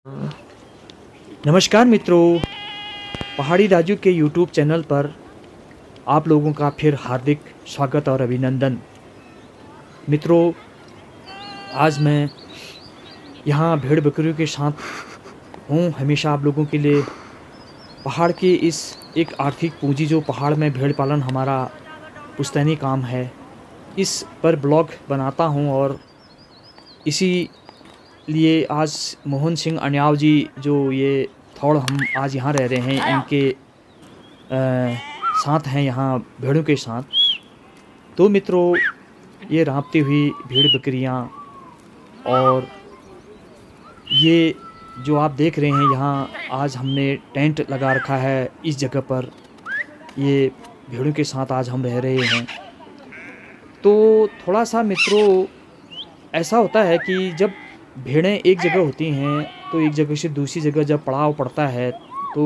नमस्कार मित्रों, पहाड़ी राजू के यूट्यूब चैनल पर आप लोगों का फिर हार्दिक स्वागत और अभिनंदन। मित्रों, आज मैं यहाँ भेड़ बकरियों के साथ हूँ हमेशा आप लोगों के लिए। पहाड़ की इस एक आर्थिक पूंजी जो पहाड़ में भेड़ पालन हमारा पुश्तैनी काम है, इस पर ब्लॉग बनाता हूँ और इसी लिए आज मोहन सिंह अन्याव जी जो ये थोड़ हम आज यहाँ रह रहे हैं, इनके साथ हैं यहाँ भेड़ों के साथ। तो मित्रों, ये रांपती हुई भेड़ बकरियाँ और ये जो आप देख रहे हैं यहाँ, आज हमने टेंट लगा रखा है इस जगह पर। ये भेड़ों के साथ आज हम रह रहे हैं। तो थोड़ा सा मित्रों ऐसा होता है कि जब भेड़ें एक जगह होती हैं तो एक जगह से दूसरी जगह जब पड़ाव पड़ता है तो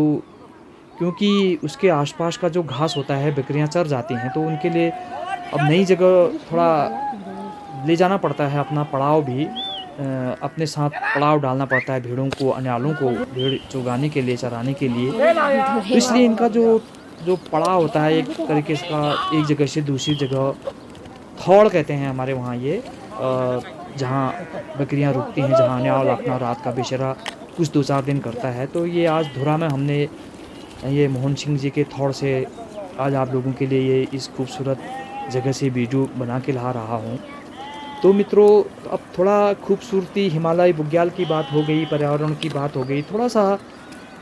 क्योंकि उसके आसपास का जो घास होता है बकरियां चर जाती हैं, तो उनके लिए अब नई जगह थोड़ा ले जाना पड़ता है। अपना पड़ाव भी अपने साथ पड़ाव डालना पड़ता है भेड़ों को, अन्यालों को भेड़ चुगाने के लिए, चराने के लिए। तो इसलिए इनका जो जो पड़ाव होता है एक तरीके से का, एक जगह से दूसरी जगह थौड़ कहते हैं हमारे वहाँ ये, जहाँ बकरियाँ रुकती हैं, जहाँ अन्याल अपना रात का बेशरा कुछ 2-4 दिन करता है। तो ये आज धुरा में हमने ये मोहन सिंह जी के थौड़ से आज आप लोगों के लिए ये इस खूबसूरत जगह से वीडियो बना के ला रहा हूँ। तो मित्रों, अब थोड़ा खूबसूरती हिमालय बुग्याल की बात हो गई, पर्यावरण की बात हो गई, थोड़ा सा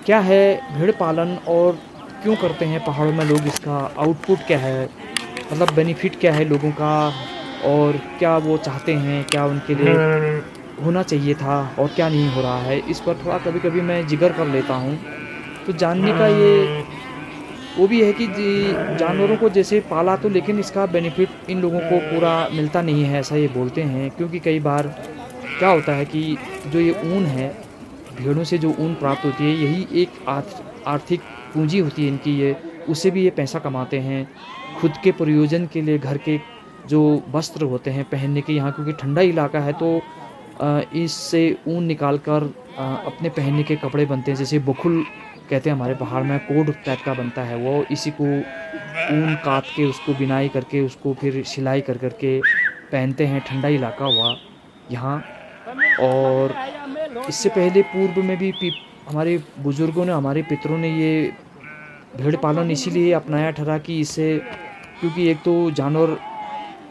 क्या है भेड़ पालन और क्यों करते हैं पहाड़ों में लोग, इसका आउटपुट क्या है, मतलब बेनिफिट क्या है लोगों का, और क्या वो चाहते हैं, क्या उनके लिए होना चाहिए था और क्या नहीं हो रहा है, इस पर थोड़ा कभी कभी मैं जिक्र कर लेता हूँ। तो जानने का ये वो भी है कि जानवरों को जैसे पाला तो, लेकिन इसका बेनिफिट इन लोगों को पूरा मिलता नहीं है, ऐसा ये बोलते हैं। क्योंकि कई बार क्या होता है कि जो ये ऊन है, भेड़ों से जो ऊन प्राप्त होती है, यही एक आर्थिक पूंजी होती है इनकी। ये उससे भी ये पैसा कमाते हैं खुद के प्रयोजन के लिए। घर के जो वस्त्र होते हैं पहनने के, यहाँ क्योंकि ठंडा इलाका है तो इससे ऊन निकाल कर अपने पहनने के कपड़े बनते हैं। जैसे बकुल कहते हैं हमारे पहाड़ में, कोट टाइप का बनता है वो, इसी को ऊन काट के उसको बिनाई करके उसको फिर सिलाई कर करके पहनते हैं। ठंडा इलाका हुआ यहाँ। और इससे पहले पूर्व में भी हमारे बुज़ुर्गों ने, हमारे पितरों ने ये भेड़ पालन इसीलिए अपनाया ठहरा कि इससे, क्योंकि एक तो जानवर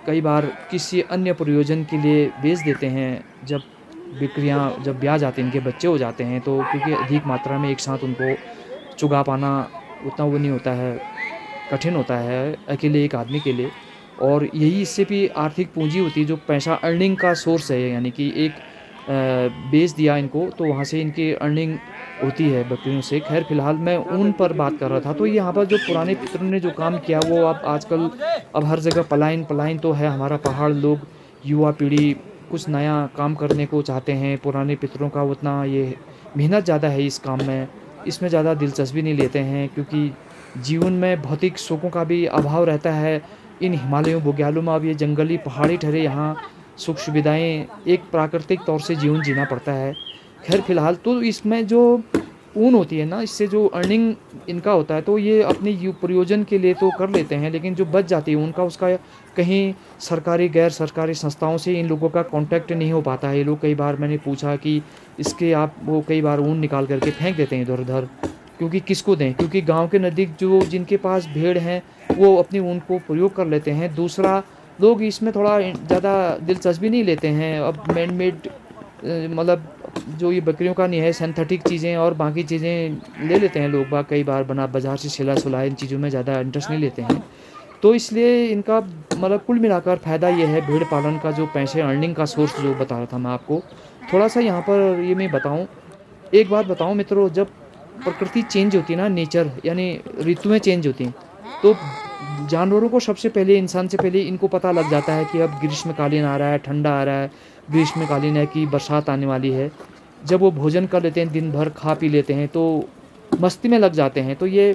कई बार किसी अन्य प्रयोजन के लिए बेच देते हैं। जब बकरियाँ जब ब्याह जाते हैं, इनके बच्चे हो जाते हैं, तो क्योंकि अधिक मात्रा में एक साथ उनको चुगा पाना उतना वो नहीं होता है, कठिन होता है अकेले एक आदमी के लिए। और यही इससे भी आर्थिक पूंजी होती है, जो पैसा अर्निंग का सोर्स है। यानी कि एक बेच दिया इनको तो वहाँ से इनकी अर्निंग होती है बकरियों से। खैर फ़िलहाल मैं ऊन पर बात कर रहा था। तो यहाँ पर जो पुराने पितरों ने जो काम किया वो अब आजकल अब हर जगह पलायन तो है हमारा पहाड़। लोग, युवा पीढ़ी कुछ नया काम करने को चाहते हैं। पुराने पितरों का उतना ये मेहनत ज़्यादा है इस काम में, इसमें ज़्यादा दिलचस्पी नहीं लेते हैं, क्योंकि जीवन में भौतिक सुखों का भी अभाव रहता है। इन हिमालयों बुग्यालों में अब ये जंगली पहाड़ी ठहरे, यहाँ सुख सुविधाएँ, एक प्राकृतिक तौर से जीवन जीना पड़ता है। खैर फ़िलहाल तो इसमें जो ऊन होती है ना, इससे जो अर्निंग इनका होता है, तो ये अपने प्रयोजन के लिए तो कर लेते हैं, लेकिन जो बच जाती है उनका, उसका कहीं सरकारी गैर सरकारी संस्थाओं से इन लोगों का कांटेक्ट नहीं हो पाता है। ये लोग, कई बार मैंने पूछा कि इसके आप वो कई बार ऊन निकाल करके फेंक देते हैं इधर उधर, क्योंकि किसको दें, क्योंकि गांव के नज़दीक जो जिनके पास भेड़ हैं वो अपनी ऊन को प्रयोग कर लेते हैं। दूसरा, लोग इसमें थोड़ा ज़्यादा दिलचस्पी नहीं लेते हैं। अब मैन मेड मतलब जो ये बकरियों का नहीं है, सिंथेटिक चीज़ें और बाकी चीज़ें ले लेते हैं लोग बाग, कई बार बना बाज़ार से सिला सुलाए, इन चीज़ों में ज़्यादा इंटरेस्ट नहीं लेते हैं। तो इसलिए इनका मतलब कुल मिलाकर फ़ायदा ये है भेड़ पालन का, जो पैसे अर्निंग का सोर्स जो बता रहा था मैं आपको। थोड़ा सा यहाँ पर ये मैं बताऊँ, एक बात बताऊँ मित्रों, जब प्रकृति चेंज होती है ना, नेचर यानी ऋतुएँ चेंज होती हैं, तो जानवरों को सबसे पहले, इंसान से पहले इनको पता लग जाता है कि अब ग्रीष्मकालीन आ रहा है, ठंडा आ रहा है, ग्रीष्मकालीन है कि बरसात आने वाली है। जब वो भोजन कर लेते हैं, दिन भर खा पी लेते हैं, तो मस्ती में लग जाते हैं। तो ये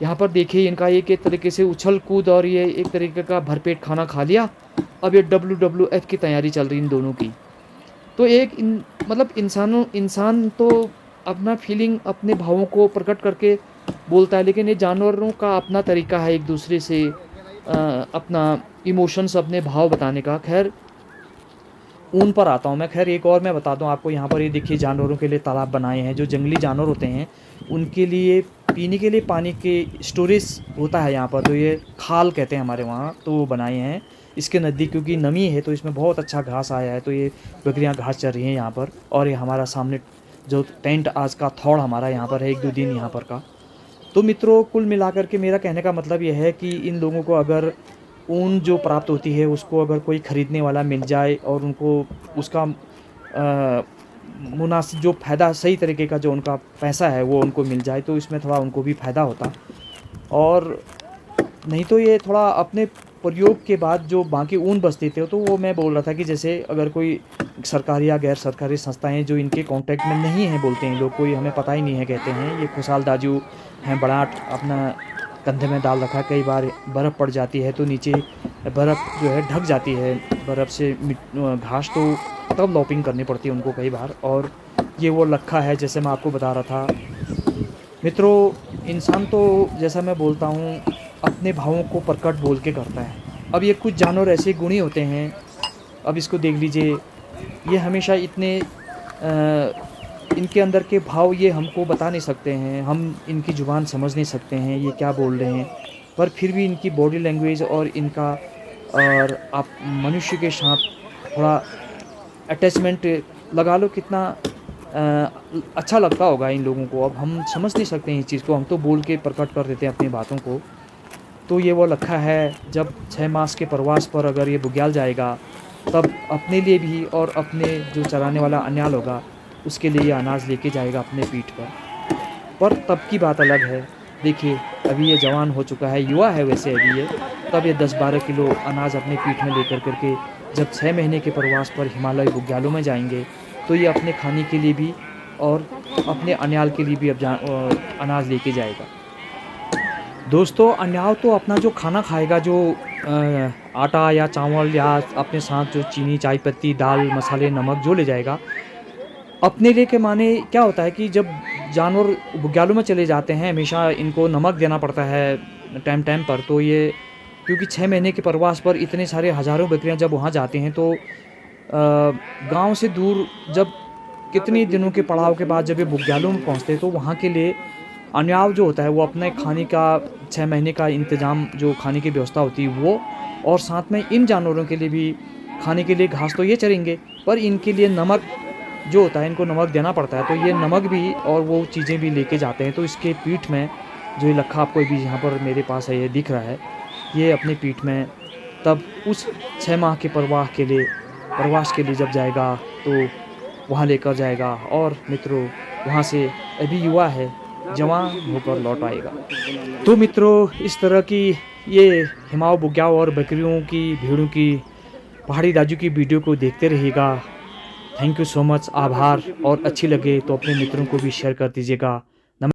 यहाँ पर देखिए, इनका एक तरीके से उछल कूद और ये एक तरीके का भरपेट खाना खा लिया। अब ये WWF की तैयारी चल रही इन दोनों की। तो मतलब इंसान तो अपना फीलिंग, अपने भावों को प्रकट करके बोलता है, लेकिन ये जानवरों का अपना तरीका है एक दूसरे से अपना इमोशंस, अपने भाव बताने का। खैर ऊन पर आता हूँ मैं। खैर एक और मैं बता दूँ आपको, यहाँ पर ये देखिए जानवरों के लिए तालाब बनाए हैं। जो जंगली जानवर होते हैं उनके लिए पीने के लिए पानी के स्टोरेज होता है यहाँ पर, तो ये खाल कहते हैं हमारे वहाँ, तो वो बनाए हैं इसके नज़दीक, क्योंकि नमी है तो इसमें बहुत अच्छा घास आया है, तो ये बकरियाँ घास चर रही हैं यहाँ पर। और ये हमारा सामने जो टेंट आज का थौड़ हमारा यहाँ पर है 1-2 दिन यहाँ पर का। तो मित्रों कुल मिलाकर के मेरा कहने का मतलब ये है कि इन लोगों को अगर ऊन जो प्राप्त होती है उसको अगर कोई ख़रीदने वाला मिल जाए और उनको उसका मुनासिब जो फ़ायदा, सही तरीके का जो उनका पैसा है वो उनको मिल जाए, तो इसमें थोड़ा उनको भी फ़ायदा होता। और नहीं तो ये थोड़ा अपने प्रयोग के बाद जो बाकी ऊन बचते थे, तो वो मैं बोल रहा था कि जैसे अगर कोई सरकारी या गैर सरकारी संस्थाएं जो इनके कांटेक्ट में नहीं हैं, बोलते हैं लोग, कोई हमें पता ही नहीं है कहते हैं, ये खुशहाल दाजू हैं बड़ाट, अपना कंधे में डाल रखा, कई बार बर्फ़ पड़ जाती है तो नीचे बर्फ़ जो है ढक जाती है बर्फ़ से घास, तो तब लॉपिंग करनी पड़ती है उनको कई बार। और ये वो लखा है जैसे मैं आपको बता रहा था। मित्रों इंसान तो जैसा मैं बोलता हूँ अपने भावों को प्रकट बोल के करता है। अब ये कुछ जानवर ऐसे गुणी होते हैं, अब इसको देख लीजिए, ये हमेशा इतने इनके अंदर के भाव ये हमको बता नहीं सकते हैं, हम इनकी ज़ुबान समझ नहीं सकते हैं ये क्या बोल रहे हैं, पर फिर भी इनकी बॉडी लैंग्वेज और इनका, और आप मनुष्य के साथ थोड़ा अटैचमेंट लगा लो, कितना अच्छा लगता होगा इन लोगों को। अब हम समझ नहीं सकते हैं इस चीज़ को, हम तो बोल के प्रकट कर देते हैं अपनी बातों को। तो ये वो लखा है, जब 6 मास के प्रवास पर अगर ये बुग्याल जाएगा तब अपने लिए भी और अपने जो चराने वाला अन्याल होगा उसके लिए ये अनाज लेके जाएगा अपने पीठ पर तब की बात अलग है। देखिए अभी ये जवान हो चुका है, युवा है वैसे अभी ये, तब ये 10-12 किलो अनाज अपने पीठ में लेकर करके जब 6 महीने के प्रवास पर हिमालय बुग्यालों में जाएंगे तो ये अपने खाने के लिए भी और अपने अन्याल के लिए भी अनाज लेके जाएगा। दोस्तों अन्याल तो अपना जो खाना खाएगा, जो आटा या चावल या अपने साथ जो चीनी, चाय पत्ती, दाल, मसाले, नमक जो ले जाएगा अपने लिए के माने क्या होता है कि जब जानवर बुग्यालों में चले जाते हैं हमेशा इनको नमक देना पड़ता है टाइम टाइम पर। तो ये क्योंकि 6 महीने के प्रवास पर इतने सारे हज़ारों बकरियां जब वहाँ जाते हैं तो गांव से दूर जब कितने दिनों के पड़ाव के बाद जब ये बुग्यालों में पहुँचते हैं तो वहाँ के लिए अन्याल जो होता है वो अपने खाने का 6 महीने का इंतज़ाम, जो खाने की व्यवस्था होती है वो, और साथ में इन जानवरों के लिए भी खाने के लिए घास तो ये चरेंगे पर इनके लिए नमक जो होता है इनको नमक देना पड़ता है, तो ये नमक भी और वो चीज़ें भी लेके जाते हैं। तो इसके पीठ में जो ये लखा आपको भी यहाँ पर मेरे पास है ये दिख रहा है, ये अपने पीठ में तब उस 6 माह के प्रवास के लिए जब जाएगा तो वहाँ लेकर जाएगा। और मित्रों वहाँ से अभी युवा है, जवान होकर लौट आएगा। तो मित्रों इस तरह की ये हिमाव बुग्याल और बकरियों की, भेड़ों की, पहाड़ी दाजू की वीडियो को देखते रहिएगा। थैंक यू सो मच, आभार। और अच्छी लगे तो अपने मित्रों को भी शेयर कर दीजिएगा।